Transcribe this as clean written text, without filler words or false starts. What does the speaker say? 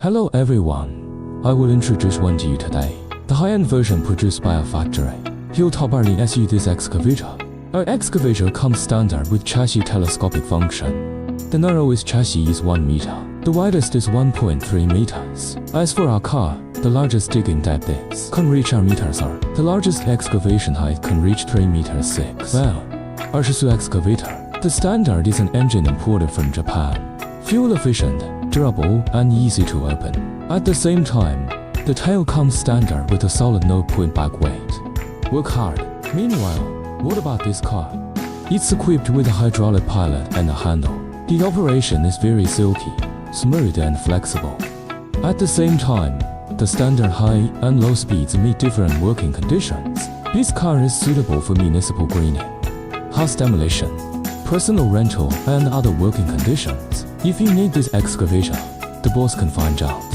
Hello everyone, I will introduce one to you today. The high-end version produced by a factory. Hilltop 20su this excavator. Our excavator comes standard with chassis telescopic function. The narrowest chassis is 1 meter. The widest is 1.3 meters. As for our car, the largest digging depth is can reach 2 meters. The largest excavation height can reach 3 meters 6. Well, 20su excavator. The standard is an engine imported from Japan. Fuel efficient, durable, and easy to open. At the same time, the tail comes standard with a solid 0.5 back weight. Work hard. Meanwhile, what about this car? It's equipped with a hydraulic pilot and a handle. The operation is very silky, smooth and flexible. At the same time, the standard high and low speeds meet different working conditions. This car is suitable for municipal greening, house demolition, personal rental, and other working conditions. If you need this excavator, the boss can find out.